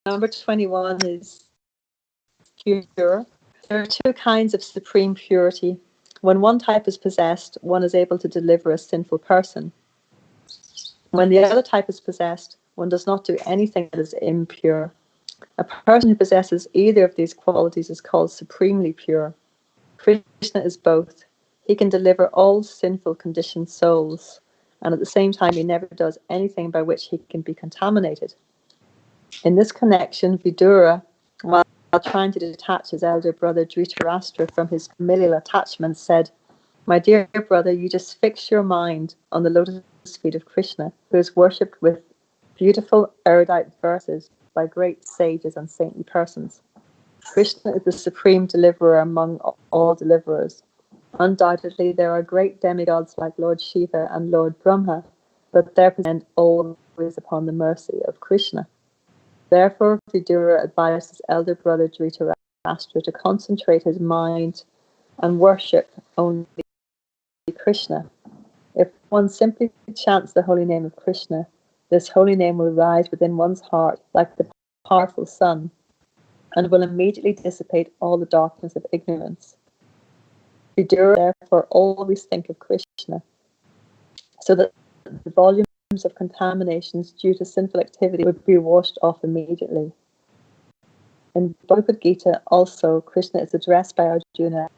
Number 21 is pure. There are two kinds of supreme purity. When one type is possessed, one is able to deliver a sinful person. When the other type is possessed, one does not do anything that is impure. A person who possesses either of these qualities is called supremely pure. Krishna is both. He can deliver all sinful conditioned souls, and at the same time he never does anything by which he can be contaminated. In this connection, Vidura, while trying to detach his elder brother Dhritarashtra from his familial attachments, said, "My dear brother, you just fix your mind on the lotus feet of Krishna, who is worshipped with beautiful erudite verses by great sages and saintly persons. Krishna is the supreme deliverer among all deliverers. Undoubtedly, there are great demigods like Lord Shiva and Lord Brahma, but their depend always upon the mercy of Krishna." Therefore, Vidura advised his elder brother Dhritarashtra to concentrate his mind and worship only Krishna. If one simply chants the holy name of Krishna, this holy name will rise within one's heart like the powerful sun and will immediately dissipate all the darkness of ignorance. Vidura therefore always think of Krishna, so that the volumes of contaminations due to sinful activity would be washed off immediately. In Bhagavad Gita also, Krishna is addressed by Arjuna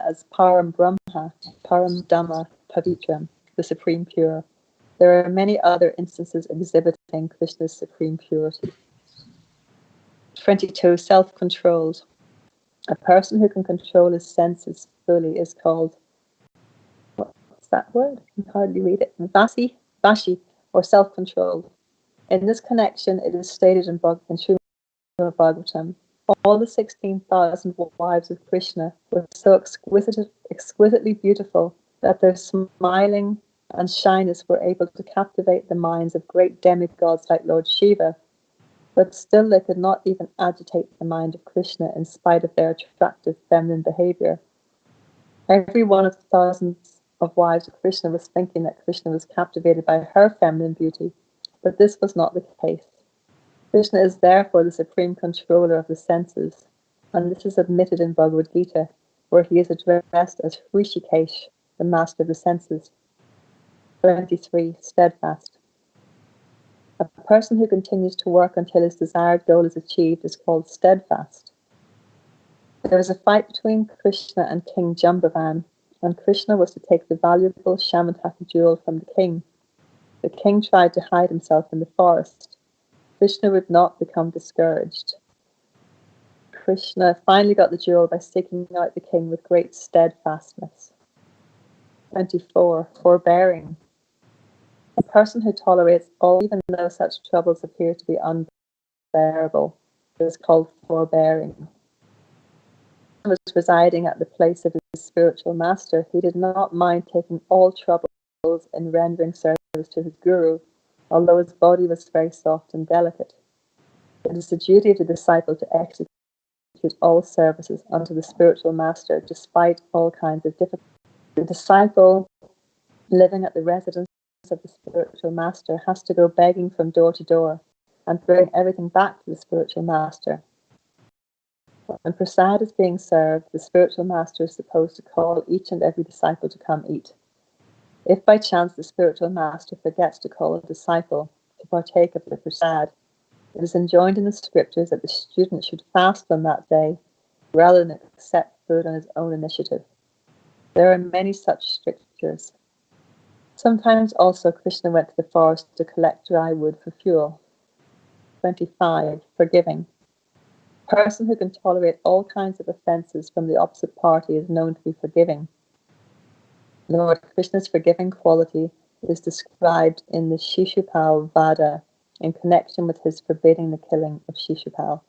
as Param Brahma, Param Dhamma Pavitram, the supreme pure. There are many other instances exhibiting Krishna's supreme purity. 22. Self-controlled. A person who can control his senses fully is called, what's that word? I can hardly read it. Vashi, or self-controlled. In this connection, it is stated in Srimad Bhagavatam, all the 16,000 wives of Krishna were so exquisitely beautiful that their smiling and shyness were able to captivate the minds of great demigods like Lord Shiva, but still they could not even agitate the mind of Krishna in spite of their attractive feminine behavior. Every one of the thousands of wives of Krishna was thinking that Krishna was captivated by her feminine beauty, but this was not the case. Krishna is therefore the supreme controller of the senses, and this is admitted in Bhagavad Gita, where he is addressed as Hrishikesh, the master of the senses. 23. Steadfast. A person who continues to work until his desired goal is achieved is called steadfast. There was a fight between Krishna and King Jambavan, and Krishna was to take the valuable Shamantaka jewel from the king. The king tried to hide himself in the forest. Krishna would not become discouraged. Krishna finally got the jewel by seeking out the king with great steadfastness. 24. Forbearing. A person who tolerates all, even though such troubles appear to be unbearable, is called forbearing. When he was residing at the place of his spiritual master, he did not mind taking all troubles in rendering service to his guru, although his body was very soft and delicate. It is the duty of the disciple to execute all services unto the spiritual master despite all kinds of difficulties. The disciple living at the residence of the spiritual master has to go begging from door to door and bring everything back to the spiritual master. When prasad is being served, the spiritual master is supposed to call each and every disciple to come eat. If by chance the spiritual master forgets to call a disciple to partake of the prasad, it is enjoined in the scriptures that the student should fast on that day rather than accept food on his own initiative. There are many such strictures. Sometimes also Krishna went to the forest to collect dry wood for fuel. 25. Forgiving. A person who can tolerate all kinds of offences from the opposite party is known to be forgiving. Lord Krishna's forgiving quality is described in the Shishupal Vada in connection with his forbidding the killing of Shishupal.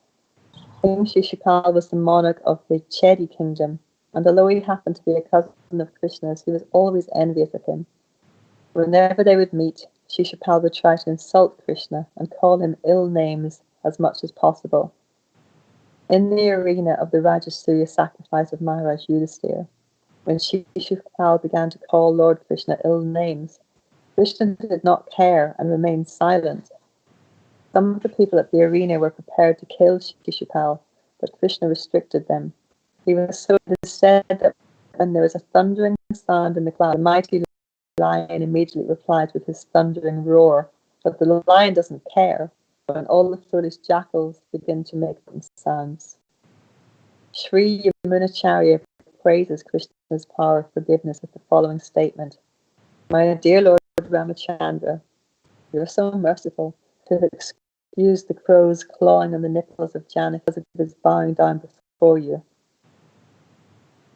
King Shishupal was the monarch of the Chedi kingdom, and although he happened to be a cousin of Krishna's, he was always envious of him. Whenever they would meet, Shishupal would try to insult Krishna and call him ill names as much as possible. In the arena of the Rajasuya sacrifice of Maharaj Yudhisthira, when Shishupal began to call Lord Krishna ill names, Krishna did not care and remained silent. Some of the people at the arena were prepared to kill Shishupal, but Krishna restricted them. Even so, it is said that when there is a thundering sound in the cloud, the mighty lion immediately replies with his thundering roar. But the lion doesn't care when all the foolish jackals begin to make them sounds. Sri Yamunacharya praises Krishna's power of forgiveness with the following statement: "My dear Lord Ramachandra, you are so merciful to have excused the crow's clawing on the nipples of Janaki because it is bowing down before you.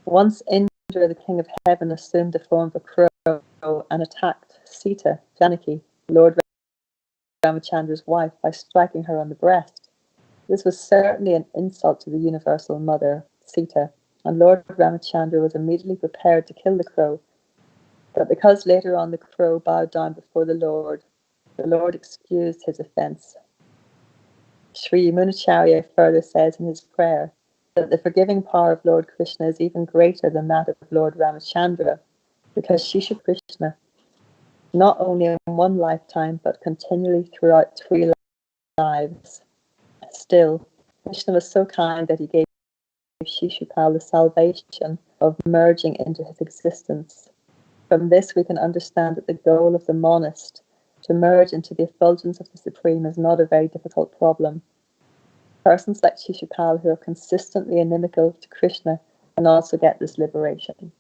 Once Indra, the king of heaven, assumed the form of a crow and attacked Sita, Janaki, Lord Ramachandra's wife, by striking her on the breast. This was certainly an insult to the universal mother, Sita, and Lord Ramachandra was immediately prepared to kill the crow. But because later on the crow bowed down before the Lord excused his offence." Sri Yamunacharya further says in his prayer that the forgiving power of Lord Krishna is even greater than that of Lord Ramachandra, because Shisha Krishna, not only in one lifetime, but continually throughout 3 lives. Still, Krishna was so kind that he gave Shishupal the salvation of merging into his existence. From this, we can understand that the goal of the monist, to merge into the effulgence of the Supreme, is not a very difficult problem. Persons like Shishupal who are consistently inimical to Krishna can also get this liberation.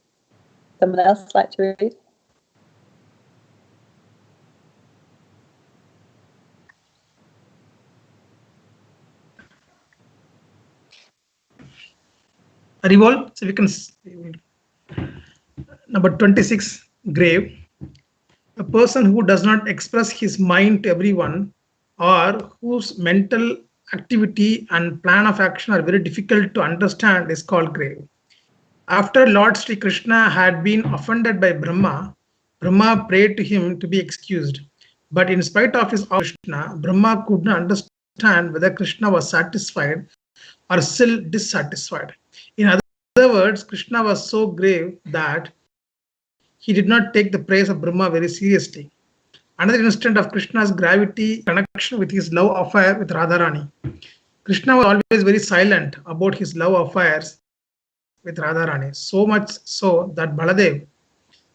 Someone else like to read? Revolve. So we can number 26, grave. A person who does not express his mind to everyone, or whose mental activity and plan of action are very difficult to understand, is called grave. After Lord Sri Krishna had been offended by Brahma, Brahma prayed to him to be excused. But in spite of his Krishna, Brahma could not understand whether Krishna was satisfied or still dissatisfied. In other words, Krishna was so grave that he did not take the praise of Brahma very seriously. Another instance of Krishna's gravity connection with his love affair with Radharani. Krishna was always very silent about his love affairs with Radharani, so much so that Baladev,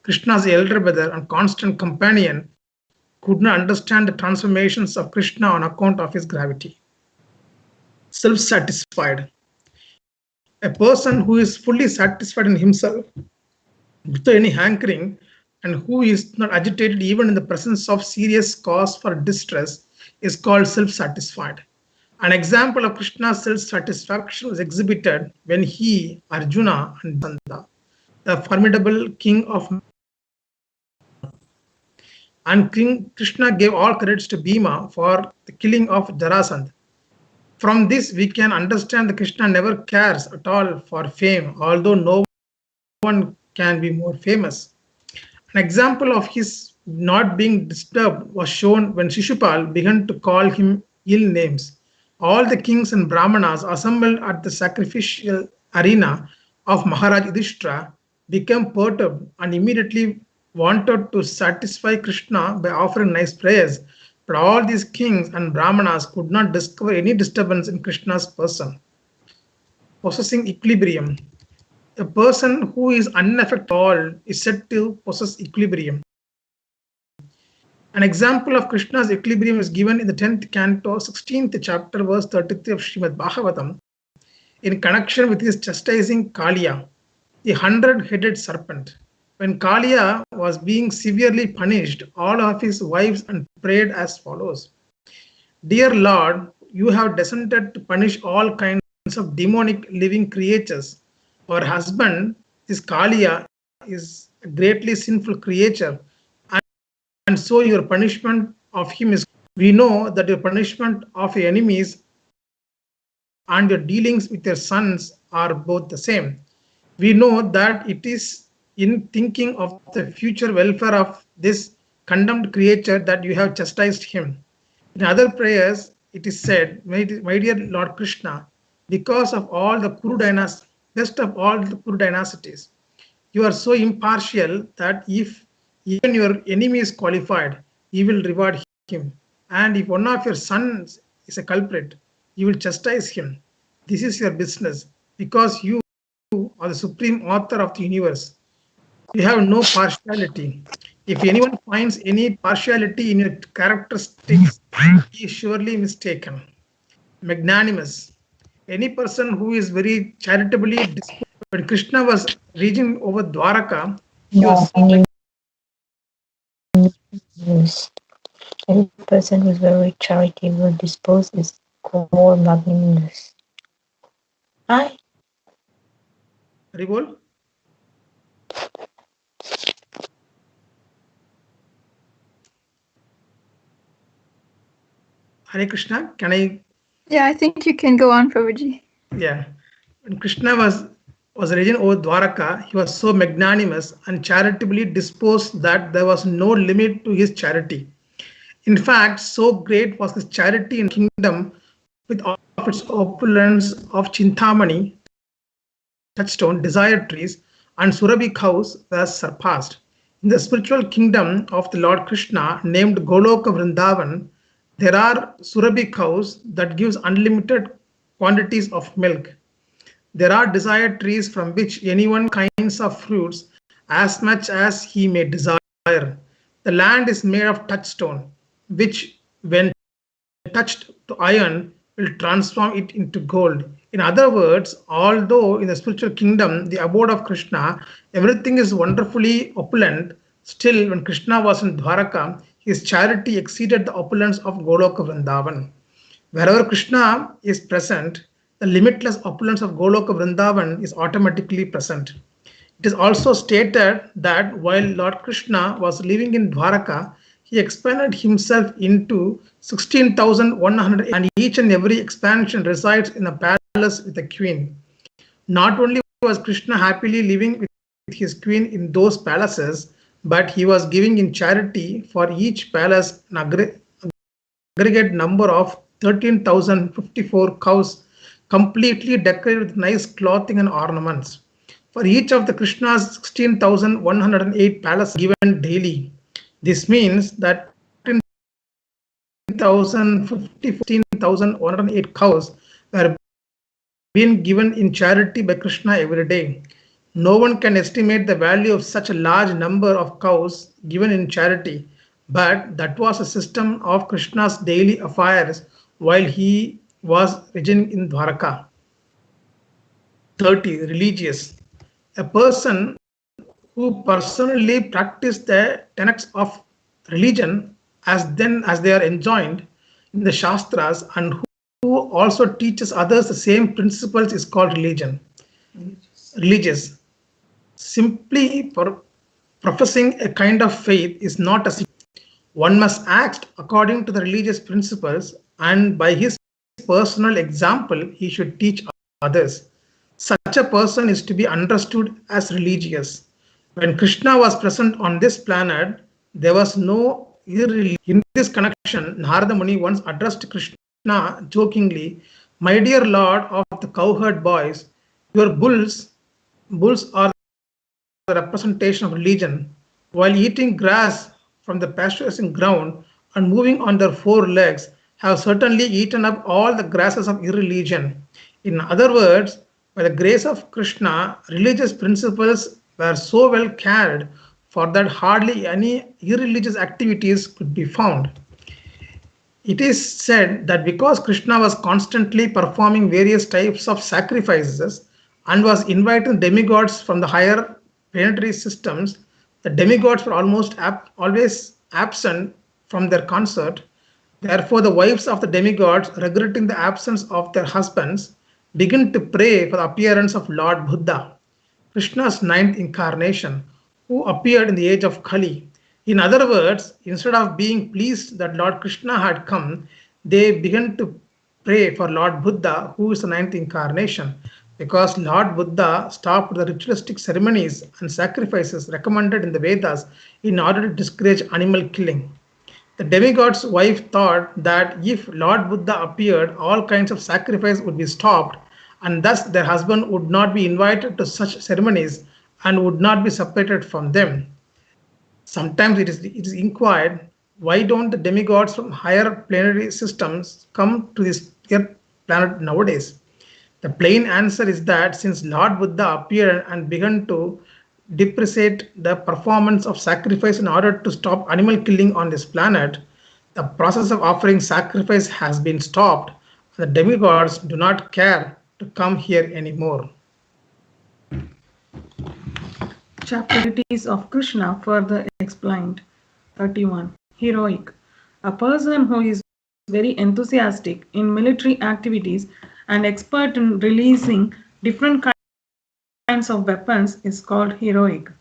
Krishna's elder brother and constant companion, could not understand the transformations of Krishna on account of his gravity. Self-satisfied. A person who is fully satisfied in himself, without any hankering, and who is not agitated even in the presence of serious cause for distress, is called self-satisfied. An example of Krishna's self-satisfaction was exhibited when he, Arjuna, and Jayananda, the formidable king of, and King Krishna gave all credits to Bhima for the killing of Jarasandha. From this, we can understand that Krishna never cares at all for fame, although no one can be more famous. An example of his not being disturbed was shown when Shishupal began to call him ill names. All the kings and brahmanas assembled at the sacrificial arena of Maharaj Yudhishthira became perturbed and immediately wanted to satisfy Krishna by offering nice prayers. But all these kings and brahmanas could not discover any disturbance in Krishna's person. Possessing equilibrium. A person who is unaffected at all is said to possess equilibrium. An example of Krishna's equilibrium is given in the 10th canto, 16th chapter, verse 33 of Srimad Bhagavatam, in connection with his chastising Kaliya, the 100-headed serpent. When Kaliya was being severely punished, all of his wives and prayed as follows: "Dear Lord, you have descended to punish all kinds of demonic living creatures. Our husband, this Kaliya, is a greatly sinful creature, and so your punishment of him is. We know that your punishment of your enemies and your dealings with your sons are both the same. We know that it is in thinking of the future welfare of this condemned creature that you have chastised him." In other prayers, it is said, my dear Lord Krishna, because of all the Kuru dynasties, best of all the Kuru dynasties, you are so impartial that if even your enemy is qualified, you will reward him. And if one of your sons is a culprit, you will chastise him. This is your business because you are the supreme author of the universe. You have no partiality. If anyone finds any partiality in your characteristics, he is surely mistaken. Magnanimous. Any person who is very charitably disposed. When Krishna was reigning over Dwaraka, he was so Magnanimous. Any person who is very charitable disposed is called magnanimous. Hi. Rivol. Hare Krishna. Can I? Yeah, I think you can go on, Prabhuji. Yeah. When Krishna was reigning over Dwaraka, he was so magnanimous and charitably disposed that there was no limit to his charity. In fact, so great was his charity in the kingdom with all of its opulence of Chintamani, touchstone, desired trees, and Surabhi cows was surpassed. In the spiritual kingdom of the Lord Krishna, named Goloka Vrindavan, there are Surabhi cows that gives unlimited quantities of milk. There are desired trees from which anyone kinds of fruits as much as he may desire. The land is made of touchstone, which when touched to iron will transform it into gold. In other words, although in the spiritual kingdom, the abode of Krishna, everything is wonderfully opulent, still when Krishna was in Dwaraka, his charity exceeded the opulence of Goloka Vrindavan. Wherever Krishna is present, the limitless opulence of Goloka Vrindavan is automatically present. It is also stated that while Lord Krishna was living in Dwaraka, he expanded himself into 16,100, and each and every expansion resides in a palace with a queen. Not only was Krishna happily living with his queen in those palaces, but he was giving in charity for each palace an aggregate number of 13,054 cows completely decorated with nice clothing and ornaments. For each of the Krishna's 16,108 palaces given daily. This means that 16,108 cows were being given in charity by Krishna every day. No one can estimate the value of such a large number of cows given in charity, but that was a system of Krishna's daily affairs while he was reigning in Dwaraka. 30. Religious. A person who personally practice the tenets of religion as they are enjoined in the Shastras and who also teaches others the same principles is called religion. Religious. Simply professing a kind of faith is not a one must act according to the religious principles and by his personal example he should teach others. Such a person is to be understood as religious. When Krishna was present on this planet, there was no irreligion. In this connection, Narada Muni once addressed Krishna jokingly, "My dear Lord of the cowherd boys, your bulls are the representation of religion. While eating grass from the pasturing ground and moving on their four legs, have certainly eaten up all the grasses of irreligion. In other words, by the grace of Krishna, religious principles were so well cared for that hardly any irreligious activities could be found. It is said that because Krishna was constantly performing various types of sacrifices and was inviting demigods from the higher planetary systems, the demigods were always absent from their concert. Therefore, the wives of the demigods, regretting the absence of their husbands, begin to pray for the appearance of Lord Buddha, Krishna's ninth incarnation, who appeared in the age of Kali. In other words, instead of being pleased that Lord Krishna had come, they began to pray for Lord Buddha, who is the ninth incarnation, because Lord Buddha stopped the ritualistic ceremonies and sacrifices recommended in the Vedas in order to discourage animal killing. The demigod's wife thought that if Lord Buddha appeared, all kinds of sacrifice would be stopped, and thus their husband would not be invited to such ceremonies and would not be separated from them. Sometimes it is inquired, Why don't the demigods from higher planetary systems come to this Earth planet nowadays? The plain answer is that since Lord Buddha appeared and began to depreciate the performance of sacrifice in order to stop animal killing on this planet, the process of offering sacrifice has been stopped. The demigods do not care to come here anymore. Chapter Qualities of Krishna further explained. 31. Heroic. A person who is very enthusiastic in military activities and expert in releasing different kinds of weapons is called heroic.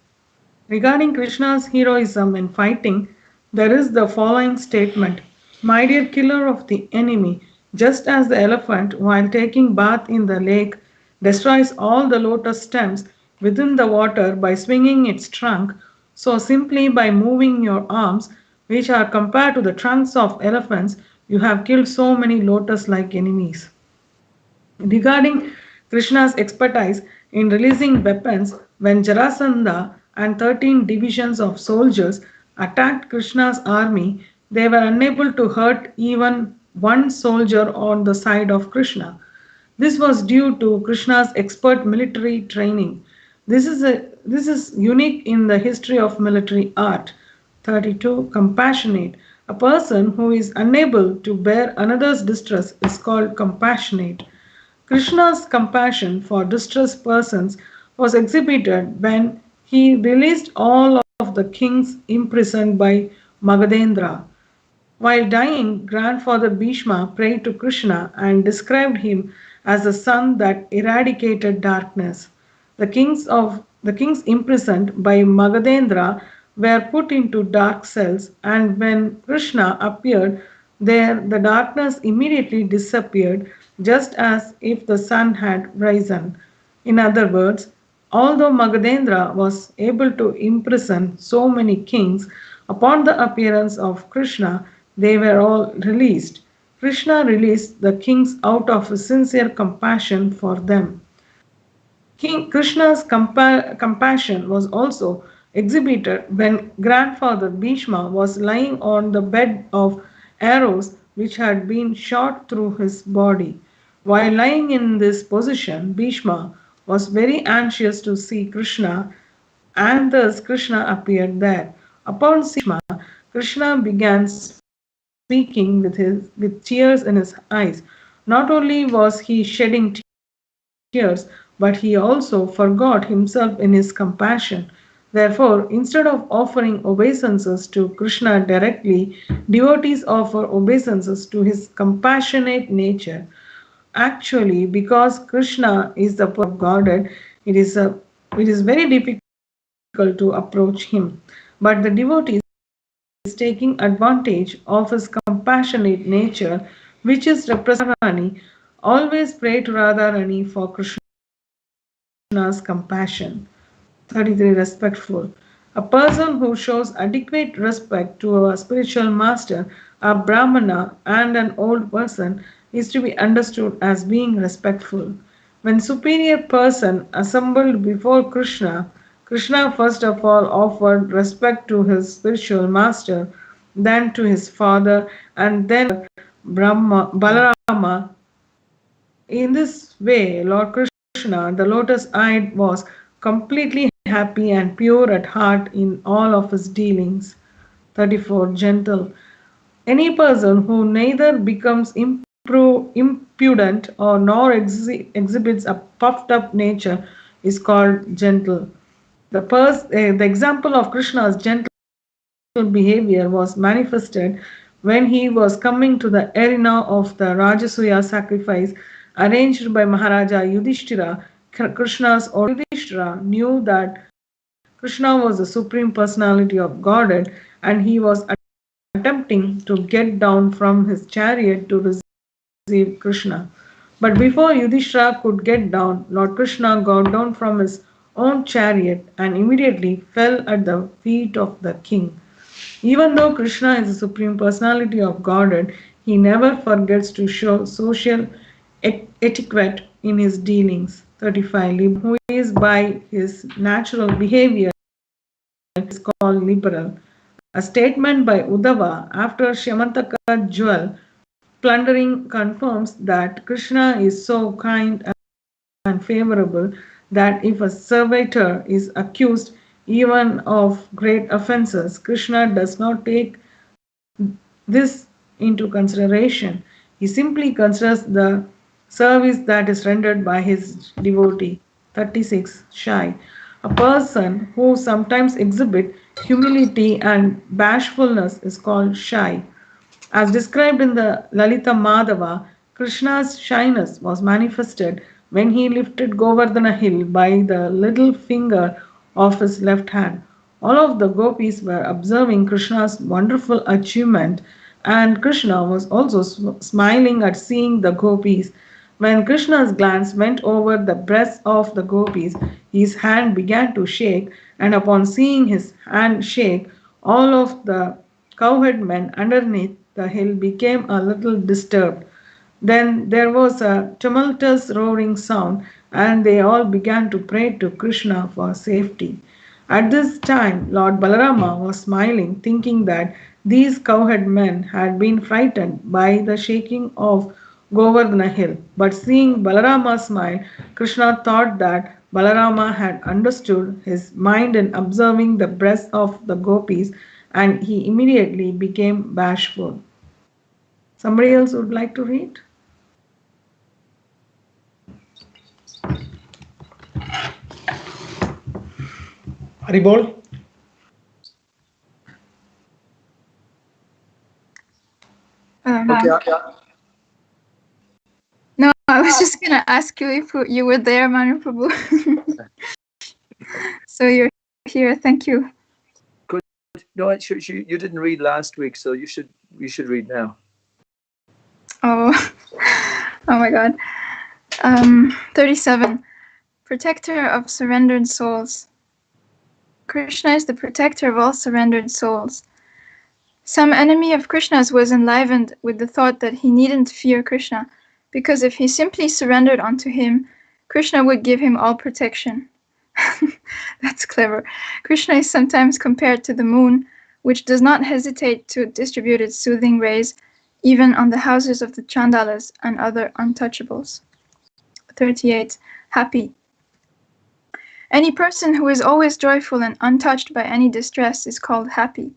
Regarding Krishna's heroism in fighting, there is the following statement: My dear killer of the enemy, just as the elephant, while taking bath in the lake, destroys all the lotus stems within the water by swinging its trunk, so simply by moving your arms, which are compared to the trunks of elephants, you have killed so many lotus like enemies. Regarding Krishna's expertise in releasing weapons, when Jarasandha and 13 divisions of soldiers attacked Krishna's army, they were unable to hurt even one soldier on the side of Krishna. This was due to Krishna's expert military training. This is unique in the history of military art. 32. Compassionate. A person who is unable to bear another's distress is called compassionate. Krishna's compassion for distressed persons was exhibited when he released all of the kings imprisoned by Magadendra. While dying, grandfather Bhishma prayed to Krishna and described him as the sun that eradicated darkness. The kings imprisoned by Magadendra were put into dark cells, and when Krishna appeared there, the darkness immediately disappeared, just as if the sun had risen. In other words, although Magadendra was able to imprison so many kings, upon the appearance of Krishna, they were all released. Krishna released the kings out of a sincere compassion for them. King Krishna's compassion was also exhibited when grandfather Bhishma was lying on the bed of arrows which had been shot through his body. While lying in this position, Bhishma was very anxious to see Krishna, and thus Krishna appeared there. Upon seeing Krishna, Krishna began speaking with tears in his eyes. Not only was he shedding tears, but he also forgot himself in his compassion. Therefore, instead of offering obeisances to Krishna directly, devotees offer obeisances to his compassionate nature. Actually, because Krishna is the person of Godhead, it is very difficult to approach him. But the devotees taking advantage of his compassionate nature, which is represented by Radharani, always pray to Radharani for Krishna's compassion. 33. Respectful. A person who shows adequate respect to a spiritual master, a brahmana, and an old person is to be understood as being respectful. When superior person assembled before Krishna first of all offered respect to his spiritual master, then to his father, and then Balarama. In this way, Lord Krishna, the lotus eyed, was completely happy and pure at heart in all of his dealings. 34. Gentle. Any person who neither becomes impudent or nor exhibits a puffed up nature is called gentle. The example of Krishna's gentle behavior was manifested when he was coming to the arena of the Rajasuya sacrifice arranged by Maharaja Yudhishthira. Krishna's older Yudhishthira knew that Krishna was the Supreme Personality of Godhead, and he was attempting to get down from his chariot to receive Krishna. But before Yudhishthira could get down, Lord Krishna got down from his own chariot and immediately fell at the feet of the king. Even though Krishna is the Supreme Personality of Godhead, he never forgets to show social etiquette in his dealings. 35. Liberal. A person who is by his natural behavior is called liberal. A A statement by Uddhava after Shyamantaka jewel plundering confirms that Krishna is so kind and favorable that if a servitor is accused even of great offenses, Krishna does not take this into consideration. He simply considers the service that is rendered by his devotee. 36. Shy. A person who sometimes exhibits humility and bashfulness is called shy. As described in the Lalita Madhava, Krishna's shyness was manifested when he lifted Govardhana hill by the little finger of his left hand. All of the gopis were observing Krishna's wonderful achievement, and Krishna was also smiling at seeing the gopis. When Krishna's glance went over the breasts of the gopis, his hand began to shake, and upon seeing his hand shake, all of the cowherd men underneath the hill became a little disturbed. Then there was a tumultuous roaring sound, and they all began to pray to Krishna for safety. At this time, Lord Balarama was smiling, thinking that these cowherd men had been frightened by the shaking of Govardhana hill. But seeing Balarama smile, Krishna thought that Balarama had understood his mind in observing the breasts of the gopis, and he immediately became bashful. Somebody else would like to read? Haribol. Okay. No, I was just gonna ask you if you were there, Manu Prabhu. So you're here. Thank you. Good. No, you didn't read last week, so you should read now. Oh, oh my God. 37. Protector of surrendered souls. Krishna is the protector of all surrendered souls. Some enemy of Krishna's was enlivened with the thought that he needn't fear Krishna, because if he simply surrendered unto him, Krishna would give him all protection. That's clever. Krishna is sometimes compared to the moon, which does not hesitate to distribute its soothing rays, even on the houses of the Chandalas and other untouchables. 38. Happy. Any person who is always joyful and untouched by any distress is called happy.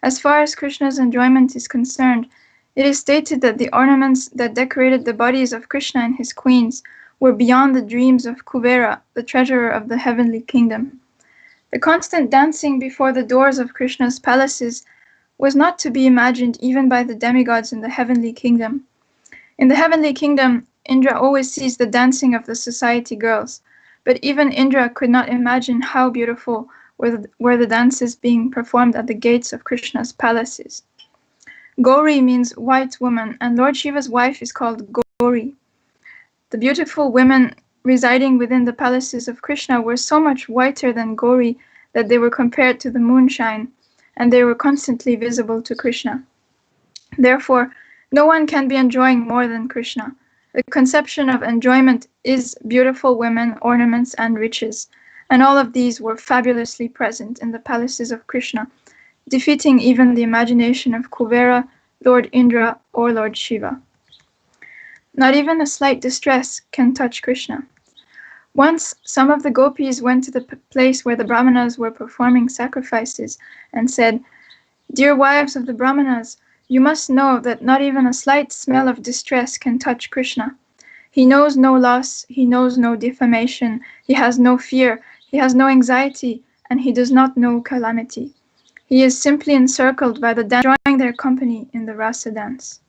As far as Krishna's enjoyment is concerned, it is stated that the ornaments that decorated the bodies of Krishna and his queens were beyond the dreams of Kubera, the treasurer of the heavenly kingdom. The constant dancing before the doors of Krishna's palaces was not to be imagined even by the demigods in the heavenly kingdom. In the heavenly kingdom, Indra always sees the dancing of the society girls, but even Indra could not imagine how beautiful were the dances being performed at the gates of Krishna's palaces. Gauri means white woman, and Lord Shiva's wife is called Gauri. The beautiful women residing within the palaces of Krishna were so much whiter than Gauri that they were compared to the moonshine, and they were constantly visible to Krishna. Therefore, no one can be enjoying more than Krishna. The conception of enjoyment is beautiful women, ornaments, and riches, and all of these were fabulously present in the palaces of Krishna, defeating even the imagination of Kuvera, Lord Indra, or Lord Shiva. Not even a slight distress can touch Krishna. Once, some of the gopis went to the place where the Brahmanas were performing sacrifices and said, "Dear wives of the Brahmanas, you must know that not even a slight smell of distress can touch Krishna. He knows no loss, he knows no defamation, he has no fear, he has no anxiety, and he does not know calamity. He is simply encircled by the dance, enjoying their company in the rasa dance."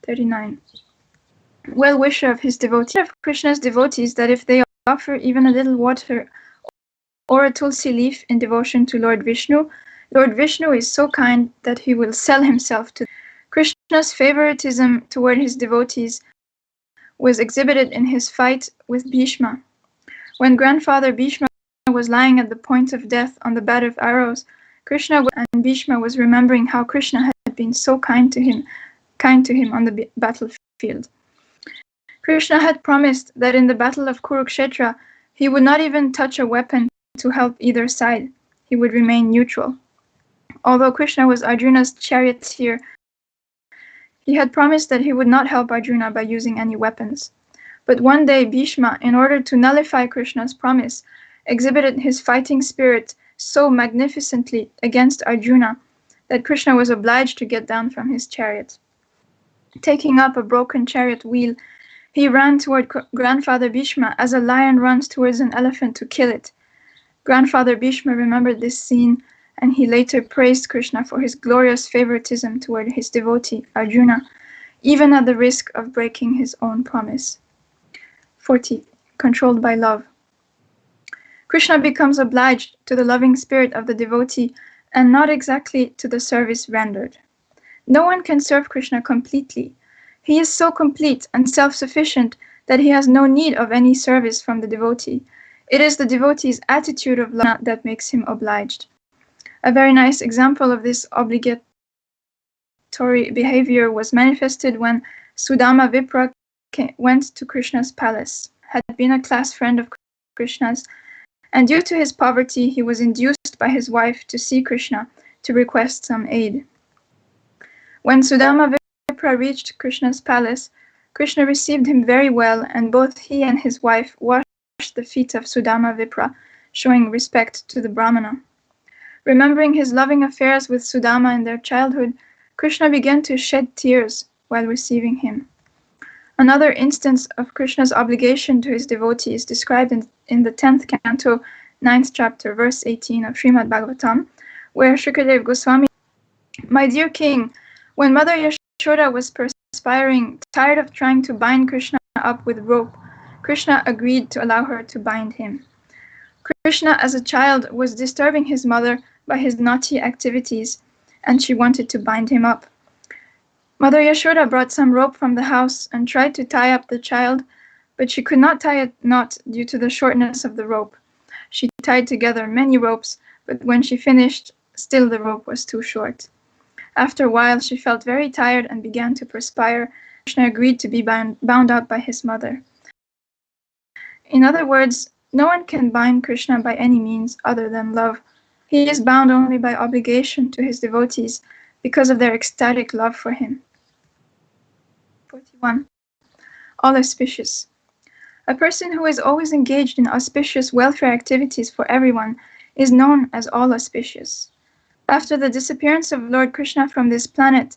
39. Well-wisher of his devotee, of Krishna's devotees, that if they offer even a little water or a tulsi leaf in devotion to Lord Vishnu is so kind that he will sell himself to them. Krishna's favoritism toward his devotees was exhibited in his fight with Bhishma. When grandfather Bhishma was lying at the point of death on the bed of arrows, and Bhishma was remembering how Krishna had been so kind to him on the battlefield. Krishna had promised that in the battle of Kurukshetra, he would not even touch a weapon to help either side. he would remain neutral. Although Krishna was Arjuna's charioteer, he had promised that he would not help Arjuna by using any weapons. But one day Bhishma, in order to nullify Krishna's promise, exhibited his fighting spirit so magnificently against Arjuna that Krishna was obliged to get down from his chariot. Taking up a broken chariot wheel, he ran toward Grandfather Bhishma as a lion runs towards an elephant to kill it. Grandfather Bhishma remembered this scene, and he later praised Krishna for his glorious favoritism toward his devotee Arjuna, even at the risk of breaking his own promise. 40. Controlled by love. Krishna becomes obliged to the loving spirit of the devotee and not exactly to the service rendered. No one can serve Krishna completely. He is so complete and self-sufficient that he has no need of any service from the devotee. It is the devotee's attitude of love that makes him obliged. A very nice example of this obligatory behavior was manifested when Sudama Vipra went to Krishna's palace, had been a class friend of Krishna's, and due to his poverty, he was induced by his wife to see Krishna to request some aid. When Sudama Vipra reached Krishna's palace, Krishna received him very well, and both he and his wife washed the feet of Sudama Vipra, showing respect to the Brahmana. Remembering his loving affairs with Sudama in their childhood, Krishna began to shed tears while receiving him. Another instance of Krishna's obligation to his devotee is described in the 10th canto, 9th chapter, verse 18 of Srimad Bhagavatam, where Shukadeva Goswami, "My dear king, when Mother Yashoda was perspiring, tired of trying to bind Krishna up with rope, Krishna agreed to allow her to bind him. Krishna, as a child, was disturbing his mother by his naughty activities, and she wanted to bind him up. Mother Yashoda brought some rope from the house and tried to tie up the child, but she could not tie a knot due to the shortness of the rope. She tied together many ropes, but when she finished, still the rope was too short. After a while, she felt very tired and began to perspire. Krishna agreed to be bound up by his mother." In other words, no one can bind Krishna by any means other than love. He is bound only by obligation to his devotees because of their ecstatic love for him. 41. All auspicious. A person who is always engaged in auspicious welfare activities for everyone is known as all auspicious. After the disappearance of Lord Krishna from this planet,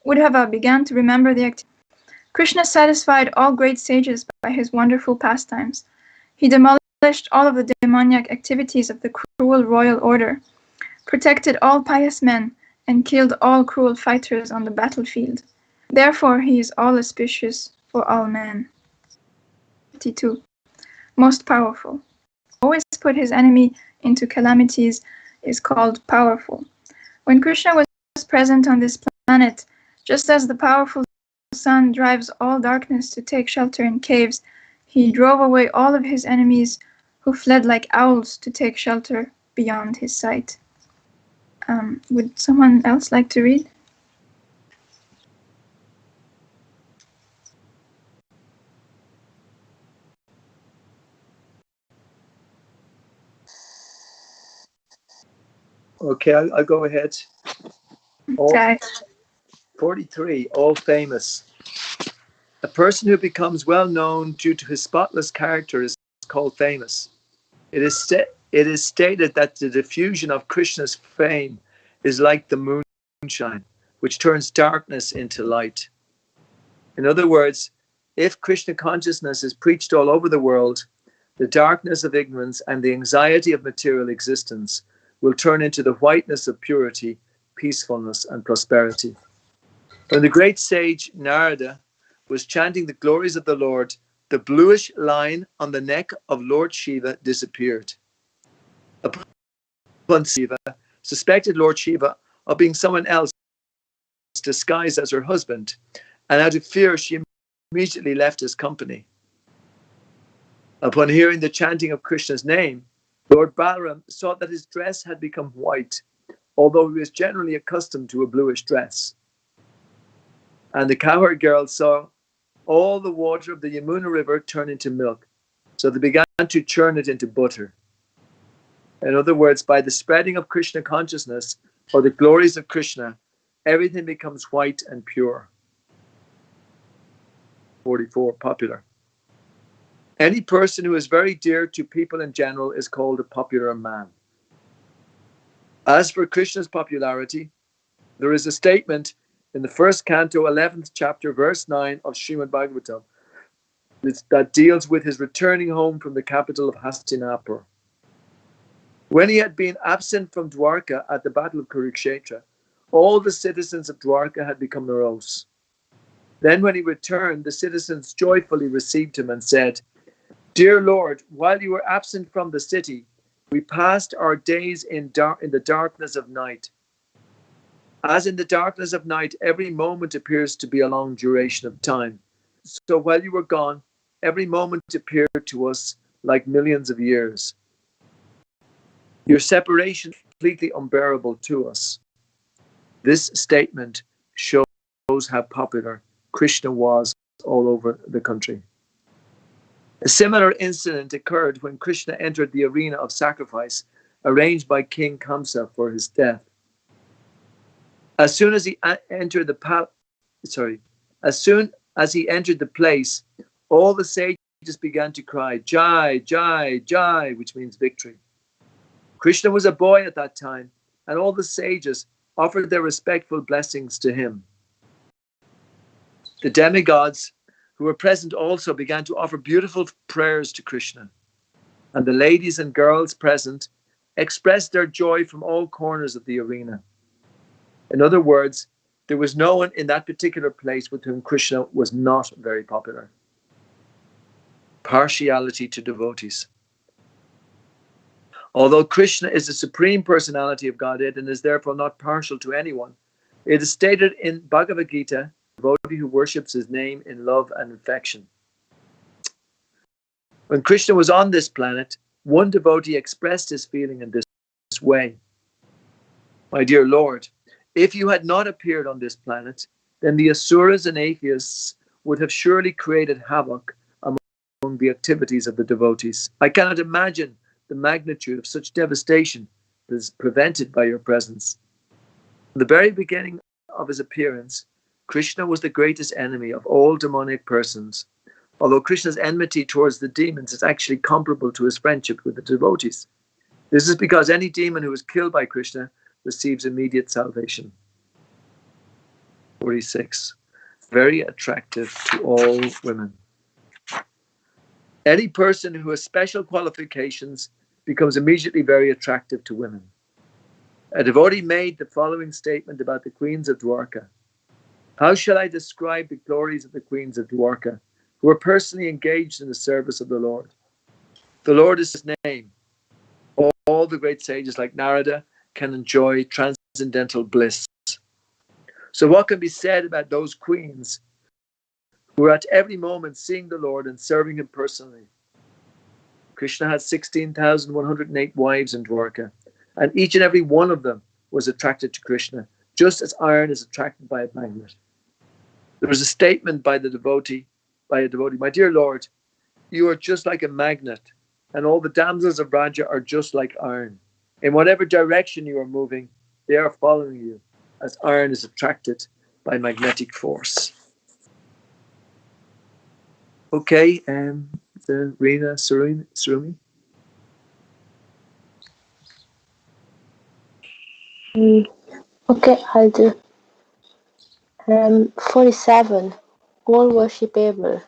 Uddhava began to remember the activity. Krishna satisfied all great sages by his wonderful pastimes. He demolished all of the demoniac activities of the cruel royal order, protected all pious men, and killed all cruel fighters on the battlefield. Therefore, he is all auspicious for all men. 52. Most powerful. Always put his enemy into calamities is called powerful. When Krishna was present on this planet, just as the powerful sun drives all darkness to take shelter in caves, he drove away all of his enemies who fled like owls to take shelter beyond his sight. Would someone else like to read? Okay, I'll go ahead. Okay. 43, all famous. A person who becomes well known due to his spotless character is called famous. It is stated that the diffusion of Krishna's fame is like the moonshine, which turns darkness into light. In other words, if Krishna consciousness is preached all over the world, the darkness of ignorance and the anxiety of material existence will turn into the whiteness of purity, peacefulness, and prosperity. When the great sage Narada was chanting the glories of the Lord, the bluish line on the neck of Lord Shiva disappeared. Upon Shiva suspected Lord Shiva of being someone else disguised as her husband, and out of fear she immediately left his company. Upon hearing the chanting of Krishna's name, Lord Balaram saw that his dress had become white, although he was generally accustomed to a bluish dress. And the cowherd girl saw all the water of the Yamuna river turn into milk, so they began to churn it into butter. In other words, by the spreading of Krishna consciousness or the glories of Krishna, everything becomes white and pure. 44. Popular. Any person who is very dear to people in general is called a popular man. As for Krishna's popularity, there is a statement in the first canto, 11th chapter, verse 9 of Srimad Bhagavatam that deals with his returning home from the capital of Hastinapur. When he had been absent from Dwarka at the Battle of Kurukshetra, all the citizens of Dwarka had become morose. Then when he returned, the citizens joyfully received him and said, "Dear Lord, while you were absent from the city, we passed our days in the darkness of night. As in the darkness of night, every moment appears to be a long duration of time. So while you were gone, every moment appeared to us like millions of years. Your separation is completely unbearable to us." This statement shows how popular Krishna was all over the country. A similar incident occurred when Krishna entered the arena of sacrifice arranged by King Kamsa for his death. As soon as he entered the place, all the sages began to cry, "Jai, Jai, Jai," which means victory. Krishna was a boy at that time, and all the sages offered their respectful blessings to him. The demigods who were present also began to offer beautiful prayers to Krishna, and the ladies and girls present expressed their joy from all corners of the arena. In other words, there was no one in that particular place with whom Krishna was not very popular. Partiality to devotees. Although Krishna is the supreme personality of Godhead and is therefore not partial to anyone, it is stated in Bhagavad Gita, "A devotee who worships his name in love and affection." When Krishna was on this planet, one devotee expressed his feeling in this way: "My dear Lord, if you had not appeared on this planet, then the asuras and atheists would have surely created havoc among the activities of the devotees. I cannot imagine the magnitude of such devastation that is prevented by your presence." From the very beginning of his appearance, Krishna was the greatest enemy of all demonic persons, although Krishna's enmity towards the demons is actually comparable to his friendship with the devotees. This is because any demon who is killed by Krishna receives immediate salvation. 46. Very attractive to all women. Any person who has special qualifications becomes immediately very attractive to women. A devotee made the following statement about the queens of Dwarka: "How shall I describe the glories of the queens of Dwarka, who are personally engaged in the service of the Lord? The Lord is his name. All the great sages like Narada can enjoy transcendental bliss." So what can be said about those queens who are at every moment seeing the Lord and serving him personally? Krishna had 16,108 wives in Dwarka, and each and every one of them was attracted to Krishna, just as iron is attracted by a magnet. There was a statement by a devotee, "My dear Lord, you are just like a magnet, and all the damsels of Raja are just like iron. In whatever direction you are moving, they are following you, as iron is attracted by magnetic force." Okay, Reena Surumi. Okay, I'll do. 47. All worshipable.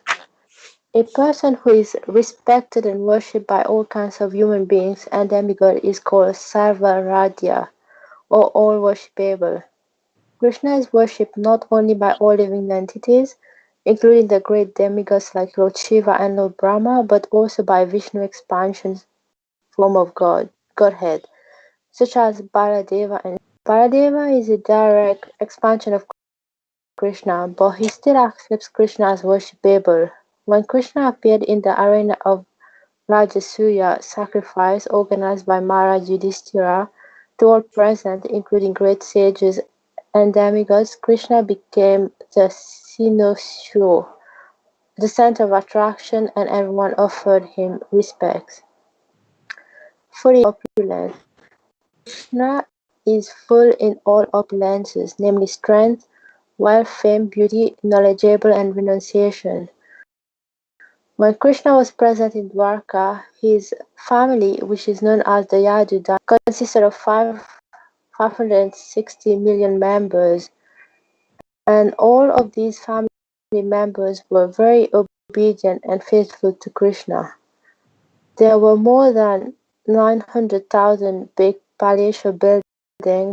A person who is respected and worshipped by all kinds of human beings and demigods is called Sarvaradhya, or all worshipable. Krishna is worshipped not only by all living entities, including the great demigods like Lord Shiva and Lord Brahma, but also by Vishnu expansion form of Godhead, such as Baladeva. And Baladeva is a direct expansion of Krishna, but he still accepts Krishna as worshipable. When Krishna appeared in the arena of Rajasuya sacrifice organized by Maharaj Yudhishthira to all present, including great sages and demigods, Krishna became the cynosure, the center of attraction, and everyone offered him respect. fully opulent. Krishna is full in all opulences, namely strength, wealth, fame, beauty, knowledgeable, and renunciation. When Krishna was present in Dwarka, his family, which is known as the Yadu dynasty, consisted of 560 million members, and all of these family members were very obedient and faithful to Krishna. There were more than 900,000 big palatial buildings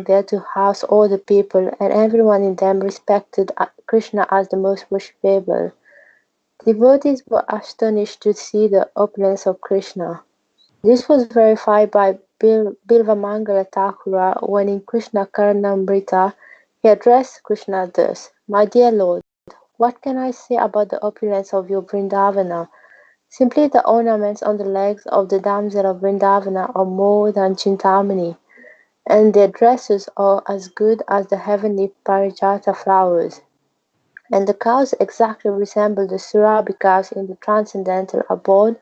there to house all the people, and everyone in them respected Krishna as the most worshipable. Devotees were astonished to see the opulence of Krishna. This was verified by Bilvamangala Thakura when in Krishna Karnamrita he addressed Krishna thus: My dear Lord, what can I say about the opulence of your Vrindavana? Simply the ornaments on the legs of the damsel of Vrindavana are more than Chintamani, and their dresses are as good as the heavenly Parijata flowers. And the cows exactly resemble the Surabhi cows in the transcendental abode.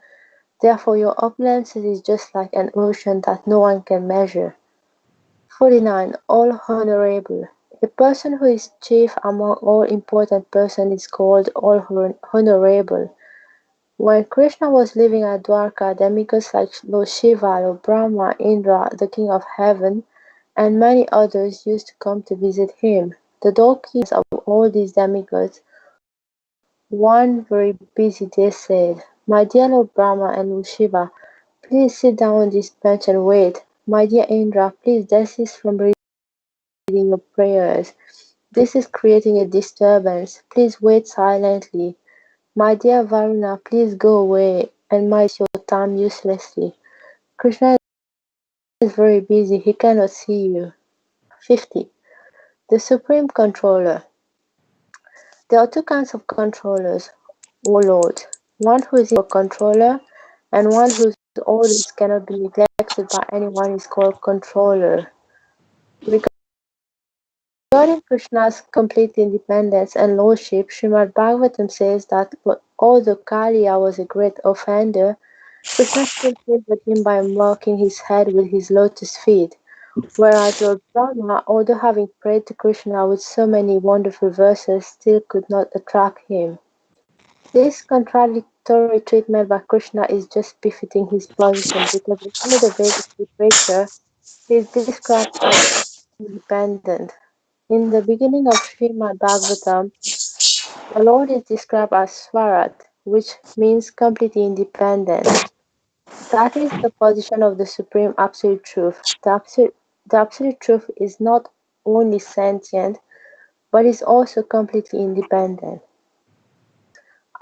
Therefore your opulence is just like an ocean that no one can measure. 49. All honorable. A person who is chief among all important persons is called all honorable. When Krishna was living at Dwarka, demigods like Lord Shiva, Lord Brahma, Indra, the king of heaven, and many others used to come to visit him. The doorkeepers of all these demigods, one very busy day said, My dear Lord Brahma and Lord Shiva, please sit down on this bench and wait. My dear Indra, please desist from reading your prayers. This is creating a disturbance. Please wait silently. My dear Varuna, please go away and waste your time uselessly. Krishna is very busy, he cannot see you. 50. The Supreme Controller. There are two kinds of controllers, O Lord. One who is your controller, and one whose orders cannot be neglected by anyone is called controller. Regarding Krishna's complete independence and lordship, Srimad Bhagavatam says that although Kaliya was a great offender, Krishna still favored him by marking his head with his lotus feet, whereas Lord Brahma, although having prayed to Krishna with so many wonderful verses, still could not attract him. This contradictory treatment by Krishna is just befitting his position, because in all the Vedic literature, he is described as independent. In the beginning of Srimad Bhagavatam, the Lord is described as Swarat, which means completely independent. That is the position of the Supreme Absolute Truth. The Absolute Truth is not only sentient, but is also completely independent.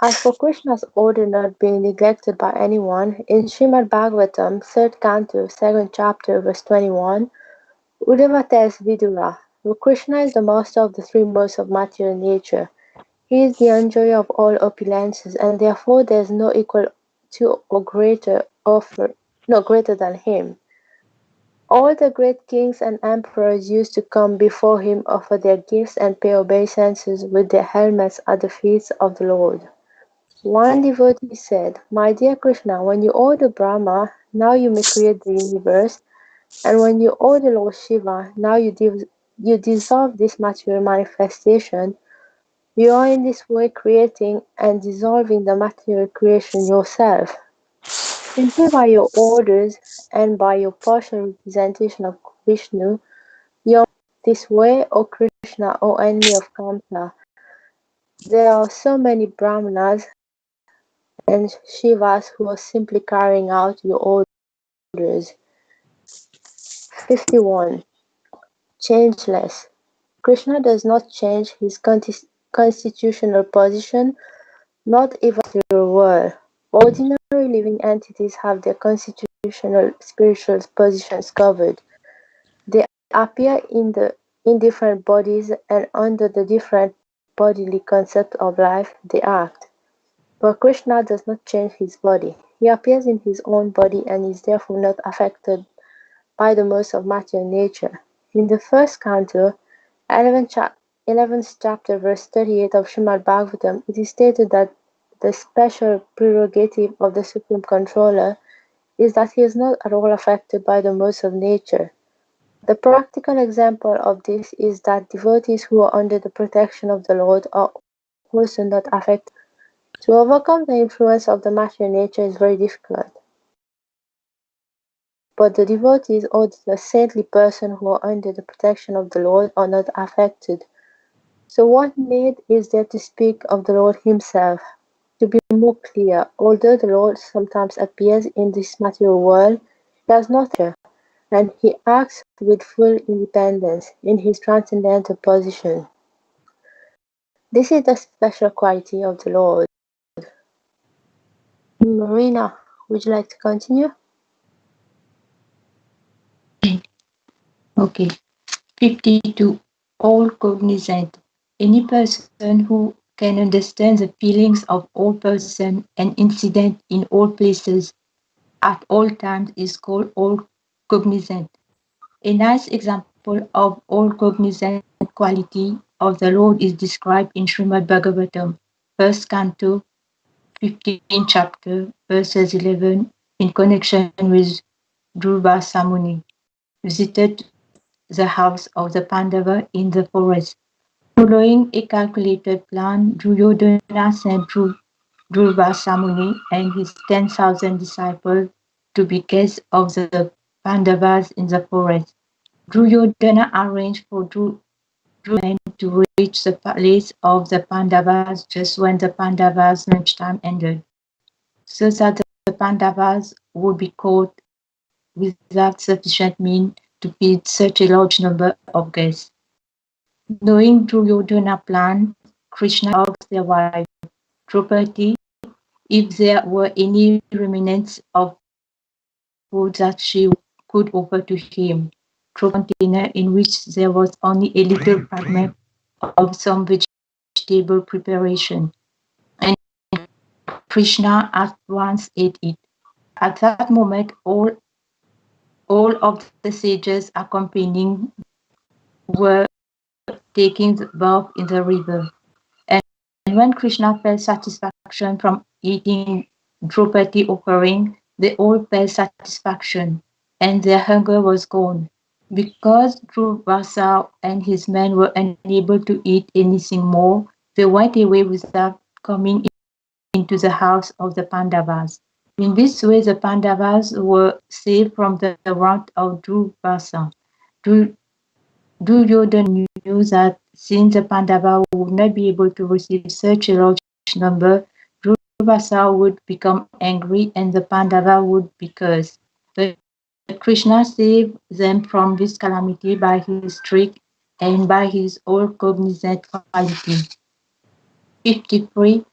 As for Krishna's order not being neglected by anyone, in Srimad Bhagavatam, 3rd Canto, 2nd chapter, verse 21, Uddhava tells Vidura, Krishna is the master of the three modes of material nature. He is the enjoyer of all opulences, and therefore there is no equal to or greater than him. All the great kings and emperors used to come before him, offer their gifts, and pay obeisances with their helmets at the feet of the Lord. One devotee said, My dear Krishna, when you order Brahma, now you may create the universe, and when you order Lord Shiva, now you dissolve this material manifestation. You are in this way creating and dissolving the material creation yourself. Simply by your orders and by your partial representation of Vishnu, you are this way, O Krishna, O enemy of Kamsa. There are so many Brahmanas and Shivas who are simply carrying out your orders. 51. Changeless. Krishna does not change his constitutional position, not even the world. Ordinary living entities have their constitutional spiritual positions covered. They appear in different bodies, and under the different bodily concept of life they act. But Krishna does not change his body. He appears in his own body and is therefore not affected by the modes of material nature. In the first canto, 11th chapter, verse 38 of Srimad Bhagavatam, it is stated that the special prerogative of the Supreme Controller is that he is not at all affected by the modes of nature. The practical example of this is that devotees who are under the protection of the Lord are also not affected. To overcome the influence of the material nature is very difficult. But the devotees or the saintly person who are under the protection of the Lord are not affected. So what need is there to speak of the Lord himself? To be more clear, although the Lord sometimes appears in this material world, he has no nature, and he acts with full independence in his transcendental position. This is the special quality of the Lord. Marina, would you like to continue? Okay. 52. All cognizant. Any person who can understand the feelings of all persons and incidents in all places at all times is called all cognizant. A nice example of all cognizant quality of the Lord is described in Srimad Bhagavatam, first canto, 15th chapter, verses 11, in connection with Dhruva Samuni visited the house of the Pandava in the forest. Following a calculated plan, Duryodhana sent Dhruva Samuni and his 10,000 disciples to be guests of the Pandavas in the forest. Duryodhana arranged for Dhruva to reach the palace of the Pandavas just when the Pandavas' lunchtime ended, so that the Pandavas would be caught without sufficient means to feed such a large number of guests. Knowing Duryodhana's plan, Krishna asked their wife, Draupadi, if there were any remnants of food that she could offer to him. Draupadi container in which there was only a little fragment of some vegetable preparation, and Krishna at once ate it. At that moment, all of the sages accompanying were taking the bath in the river. And when Krishna felt satisfaction from eating Draupadi offering, they all felt satisfaction, and their hunger was gone. Because Dhruva and his men were unable to eat anything more, they went away without coming into the house of the Pandavas. In this way, the Pandavas were saved from the wrath of Dhruva. Duryodhana knew that since the Pandava would not be able to receive such a large number, Dhruva would become angry and the Pandava would be cursed. But Krishna saved them from this calamity by his trick and by his all-cognizant quality. 53.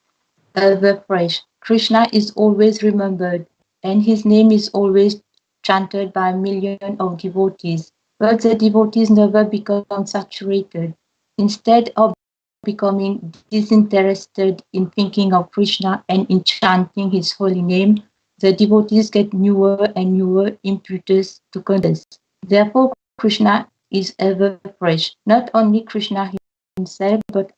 Ever fresh. Krishna is always remembered, and his name is always chanted by millions of devotees. But the devotees never become saturated. Instead of becoming disinterested in thinking of Krishna and in chanting his holy name, the devotees get newer and newer impetus to contest. Therefore, Krishna is ever fresh. Not only Krishna himself, but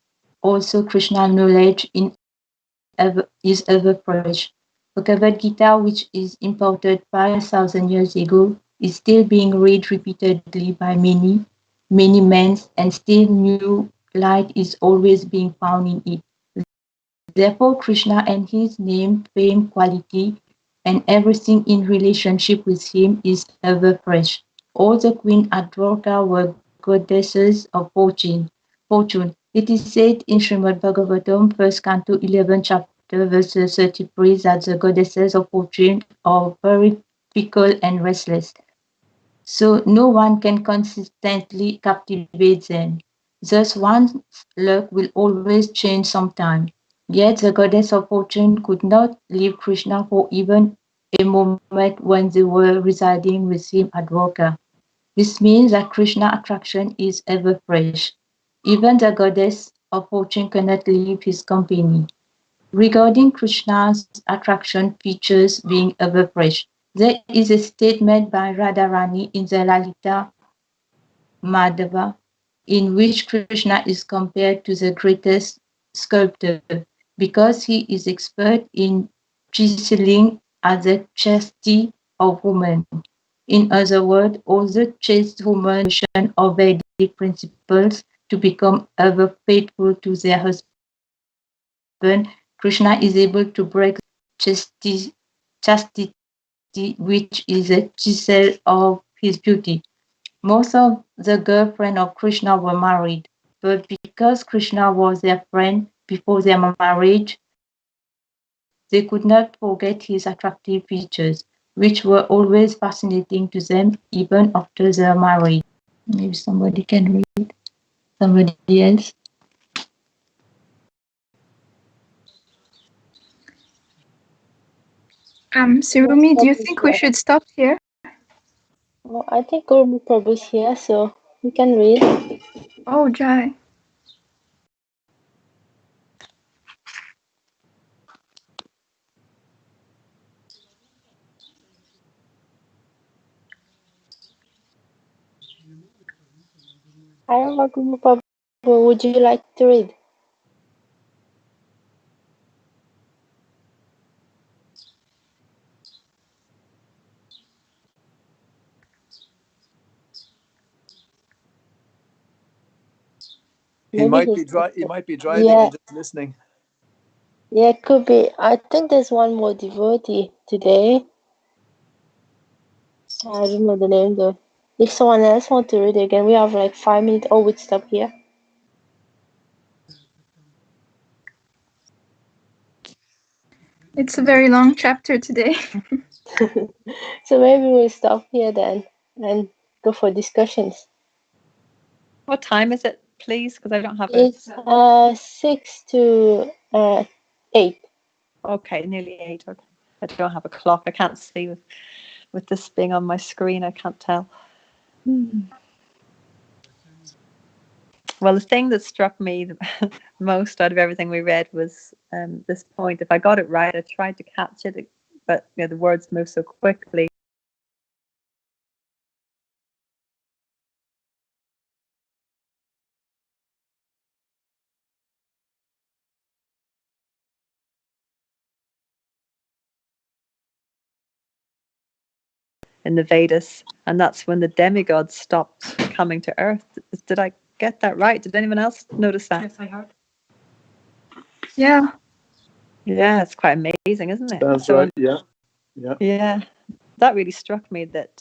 also Krishna knowledge is ever fresh. Bhagavad Gita, which is imported 5,000 years ago, is still being read repeatedly by many men, and still new light is always being found in it. Therefore, Krishna and his name, fame, quality, and everything in relationship with him is ever fresh. All the Queen at Dwarka were goddesses of fortune. It is said in Srimad Bhagavatam, 1st Canto, 11th chapter, verse 33, that the goddesses of fortune are very fickle and restless, so no one can consistently captivate them. Thus one's luck will always change sometime. Yet the goddess of fortune could not leave Krishna for even a moment when they were residing with him at Dwarka. This means that Krishna attraction is ever fresh. Even the goddess of fortune cannot leave his company. Regarding Krishna's attraction features being ever fresh, there is a statement by Radharani in the Lalita Madhava in which Krishna is compared to the greatest sculptor because he is expert in chiseling at the chastity of woman. In other words, all the chaste women of Vedic principles to become ever faithful to their husband, Krishna is able to break chastity, which is a chisel of his beauty. Most of the girlfriends of Krishna were married, but because Krishna was their friend before their marriage, they could not forget his attractive features, which were always fascinating to them even after their marriage. Maybe somebody can read. Somebody else? Sirumi, do you think we should stop here? Well, I think Guru Prabhu is here, so we can read. Oh, Jai. I don't know, Guru Prabhu, would you like to read? He might be driving and just listening. Yeah, could be. I think there's one more devotee today. I don't know the name though. If someone else wants to read it again, we have like 5 minutes. Oh, we'd stop here. It's a very long chapter today. So maybe we'll stop here then and go for discussions. What time is it, please? Because I don't have It's 6 to 8. Okay, nearly 8. Okay. I don't have a clock. I can't see with this being on my screen. I can't tell. Well, the thing that struck me the most out of everything we read was this point. If I got it right, I tried to catch it, but the words move so quickly. In the Vedas, and that's when the demigods stopped coming to earth. Did I get that right? Did anyone else notice that? Yes, I heard. Yeah. Yeah, it's quite amazing, isn't it? That's right. Yeah. Yeah, that really struck me that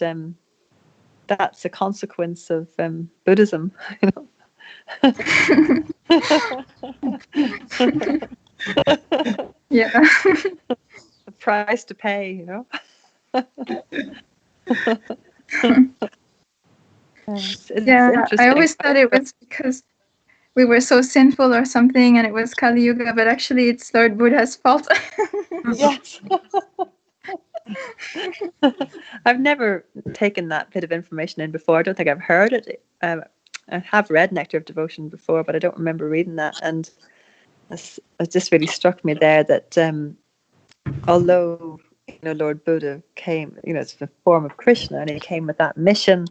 that's a consequence of Buddhism. Yeah. The price to pay, It's Yeah, I interesting. always thought it was because we were so sinful or something and it was Kali Yuga, but actually it's Lord Buddha's fault. Yes. I've never taken that bit of information in before. I don't think I've heard it. I have read Nectar of Devotion before, but I don't remember reading that. And it just really struck me there that although Lord Buddha came, it's the form of Krishna, and he came with that mission,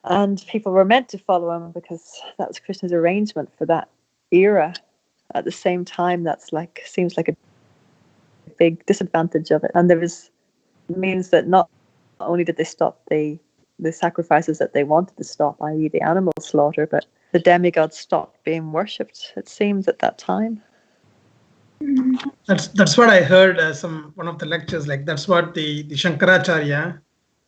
and people were meant to follow him because that was Krishna's arrangement for that era. At the same time, that's seems like a big disadvantage of it, and means that not only did they stop the sacrifices that they wanted to stop, i.e. the animal slaughter, but the demigods stopped being worshipped, it seems, at that time. That's what I heard one of the lectures. Like that's what the Shankaracharya,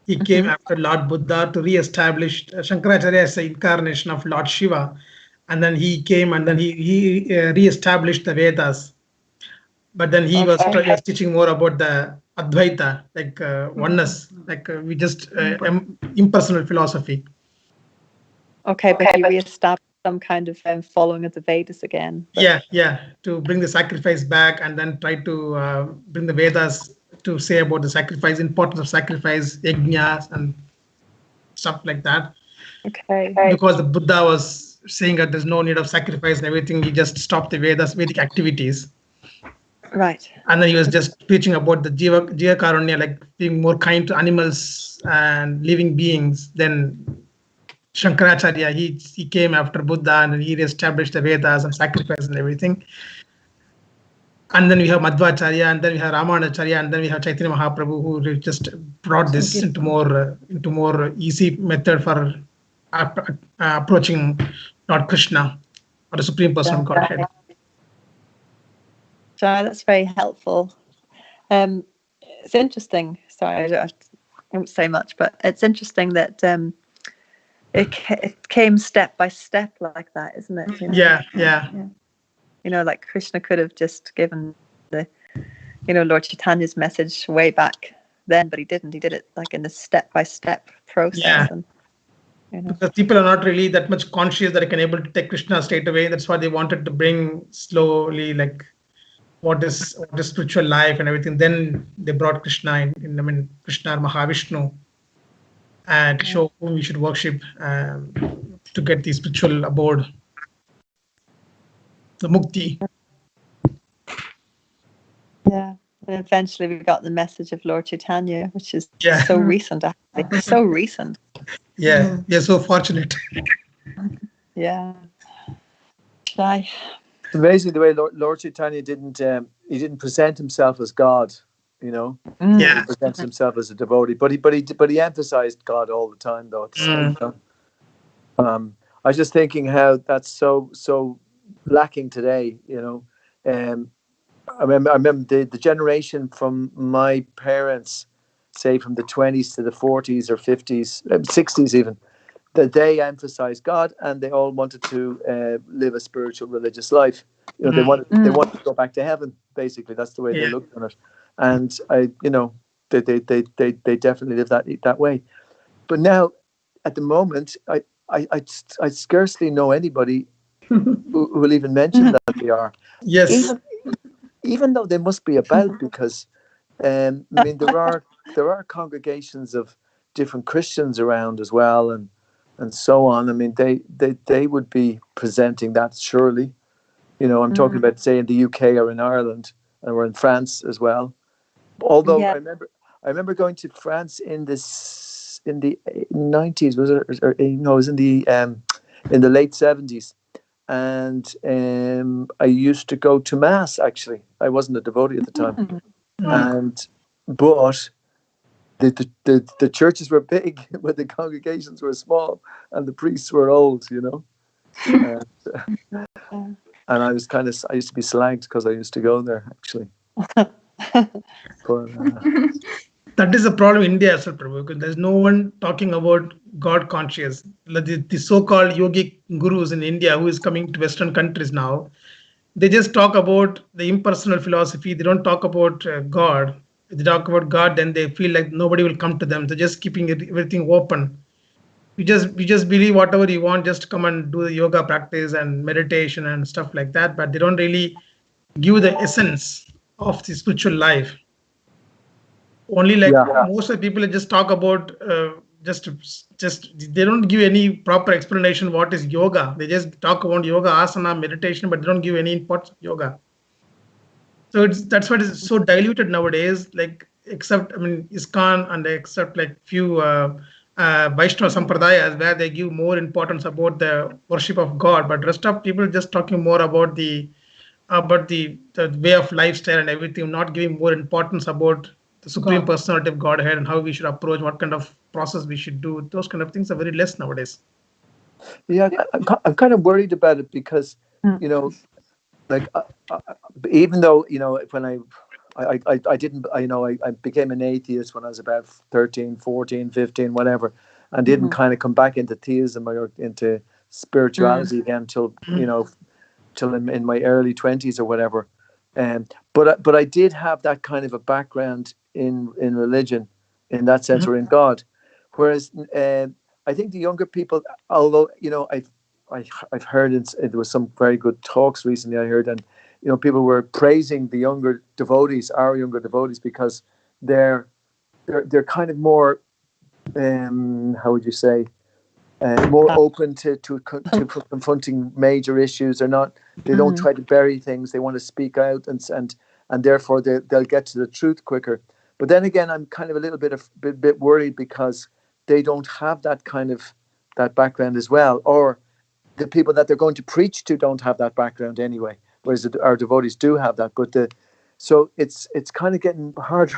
he came after Lord Buddha to re-establish Shankaracharya as the incarnation of Lord Shiva, and then he came and then he re-established the Vedas. But then he was teaching more about the Advaita, like oneness, like we just impersonal philosophy. Okay, but he re-established some kind of following of the Vedas again. Yeah, to bring the sacrifice back and then try to bring the Vedas to say about the sacrifice, importance of sacrifice, yajnas and stuff like that. Okay. Because the Buddha was saying that there's no need of sacrifice and everything, he just stopped the Vedic activities. Right. And then he was just preaching about the Jiva Karunya, like being more kind to animals and living beings. Then Shankaracharya, he came after Buddha and he established the Vedas and sacrifice and everything. And then we have Madhvacharya, and then we have Ramanacharya, and then we have Chaitanya Mahaprabhu, who just brought this into more easy method for approaching Lord Krishna or the Supreme Person of Godhead. Jai, that's very helpful. It's interesting. Sorry, I won't say much, but it's interesting that it came step by step like that, isn't it? You know? Yeah. You know, like Krishna could have just given the, Lord Chaitanya's message way back then, but he didn't. He did it like in the step by step process. Yeah. And, because people are not really that much conscious that they can able to take Krishna straight away. That's why they wanted to bring slowly, like what is spiritual life and everything. Then they brought Krishna in Krishna or Mahavishnu, and to show whom we should worship to get the spiritual abode, the mukti. Yeah. And eventually we got the message of Lord Chaitanya, which is Yeah. so recent, actually. So recent. Yeah, we are so fortunate. Yeah. Jai. It's amazing the way Lord Chaitanya didn't present himself as God, Yeah. He presents himself as a devotee, but he emphasized God all the time, though. At the same time. I was just thinking how that's so lacking today. I remember the generation from my parents, say from the 20s to the 40s or 50s, 60s even, that they emphasized God and they all wanted to live a spiritual religious life. They wanted to go back to heaven. Basically, that's the way they looked on it. And they definitely live that way. But now, at the moment, I scarcely know anybody who will even mention that they are. Yes. Even though they must be about, because there are congregations of different Christians around as well, and so on. I mean, they would be presenting that, surely. I'm talking about, say, in the UK or in Ireland, or in France as well. Although I remember going to France in the 90s, was it? Or no, it was in the late 70s. And I used to go to mass. Actually, I wasn't a devotee at the time, but the churches were big, but the congregations were small, and the priests were old. And I used to be slagged because I used to go there, actually. But, that is a problem in India as well, Prabhu, because there's no one talking about God conscious. The so-called yogic gurus in India who is coming to Western countries now, they just talk about the impersonal philosophy. They don't talk about God. If they talk about God, then they feel like nobody will come to them. They're just keeping everything open. You just believe whatever you want, just come and do the yoga practice and meditation and stuff like that. But they don't really give the essence of the spiritual life. Only most of the people just talk about just they don't give any proper explanation what is yoga. They just talk about yoga, asana, meditation, but they don't give any importance of yoga. So that's what is so diluted nowadays. Like except ISKCON and except like few Vaishnava sampradayas where they give more importance about the worship of God, but rest of people just talking more about the way of lifestyle and everything, not giving more importance about the Supreme Personality of Godhead and how we should approach, what kind of process we should do. Those kind of things are very less nowadays. Yeah, I'm kind of worried about it because, like even though when I didn't, I became an atheist when I was about 13, 14, 15, whatever, and didn't kind of come back into theism or into spirituality again till in my early 20s or whatever. But I did have that kind of a background in religion, in that sense, or in God. Whereas I think the younger people, although I've heard there was some very good talks recently I heard, and people were praising the younger devotees, our younger devotees, because they're kind of more how would you say, more open to confronting major issues. They don't try to bury things. They want to speak out, and therefore they'll get to the truth quicker. But then again, I'm kind of a little bit worried because they don't have that kind of that background as well, or the people that they're going to preach to don't have that background anyway. whereas our devotees do have that. But so it's kind of getting harder